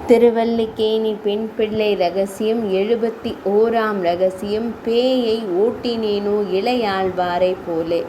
திருவல்லிக்கேணி பெண் பிள்ளை ரகசியம் 71ஆம் ரகசியம். பேயை ஓட்டினேனோ இளையாழ்வாரைப் போலே.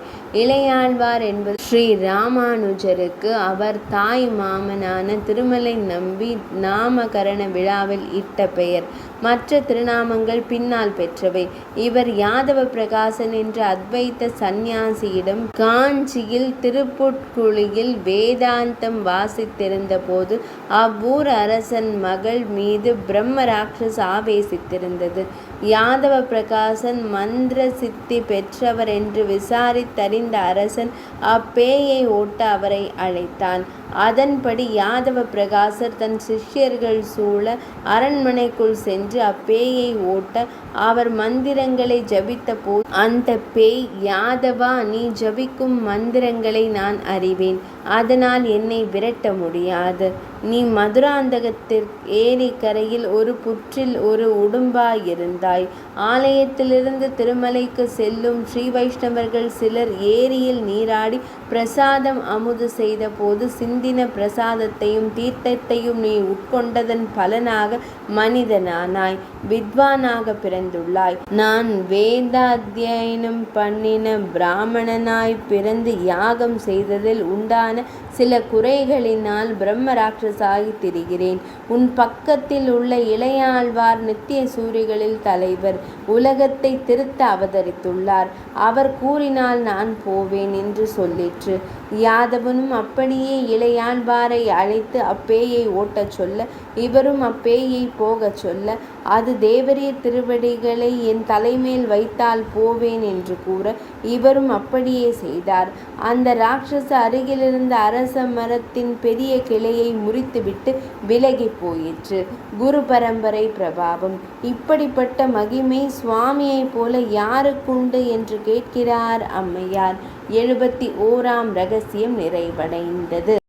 இளையாழ்வார் என்பது ஸ்ரீ ராமானுஜருக்கு அவர் தாய் மாமனான திருமலை நம்பி நாமகரண விழாவில் இட்ட பெயர். மற்ற திருநாமங்கள் பின்னால் பெற்றவை. இவர் யாதவ பிரகாசன் என்ற அத்வைத சந்நியாசியிடம் காஞ்சியில் திருப்புட்குழியில் வேதாந்தம் வாசித்திருந்த போது அவ்வூர் அரசன் மகள் மீது பிரம்ம ராட்சஸ் ஆவேசித்திருந்தது. யாதவ பிரகாசன் மந்திர சித்தி பெற்றவர் என்று விசாரித்தறிந்த அரசன் அப்பேயை ஓட்ட அவரை அழைத்தான். அதன்படி யாதவ பிரகாசர் தன் சிஷ்யர்கள் சூழ அரண்மனைக்குள் சென்று அப்பேயை ஓட்ட அவர் மந்திரங்களை ஜபித்த போது அந்த பேய், யாதவா, நீ ஜபிக்கும் மந்திரங்களை நான் அறிவேன், அதனால் என்னை விரட்ட முடியாது. நீ மதுராந்தகத்திற்கு ஏரிக்கரையில் ஒரு புற்றில் ஒரு உடும்பாயிருந்தாய். ஆலயத்திலிருந்து திருமலைக்கு செல்லும் ஸ்ரீ வைஷ்ணவர்கள் சிலர் ஏரியில் நீராடி பிரசாதம் அமுது செய்த போது சிந்தின பிரசாதத்தையும் தீர்த்தத்தையும் நீ உட்கொண்டதன் பலனாக மனிதனானாய், வித்வானாக பிறந்துள்ளாய். நான் வேதாத்தியனம் பண்ணின பிராமணனாய் பிறந்து யாகம் செய்ததில் உண்டான சில குறைகளினால் பிரம்ம ராட்சசாகி திரிகிறேன். உன் பக்கத்தில் உள்ள இளையாழ்வார் நித்திய சூரிகளில் தலைவர், உலகத்தை திருத்த அவதரித்துள்ளார். அவர் கூறினால் நான் போவேன் என்று சொல்லிற்று. யாதவனும் அப்படியே இளையாழ்வாரை அழைத்து அப்பேயை ஓட்டச் சொல்ல, இவரும் அப்பேயை போகச் சொல்ல, அது தேவரீர் திருவடிகளை என் தலைமேல் வைத்தால் போவேன் என்று கூற, இவரும் அப்படியே செய்தார். அந்த ராட்சச அருகிலிருந்த அரச மரத்தின் பெரிய கிளையை முறித்துவிட்டு விலகி போயிற்று. குரு பரம்பரை பிரபாவம். இப்படிப்பட்ட மகிமை சுவாமியைப் போல யாருக்குண்டு என்று கேட்கிறார் அம்மையார். 71ஆம் ரகசியம் நிறைவடைந்தது.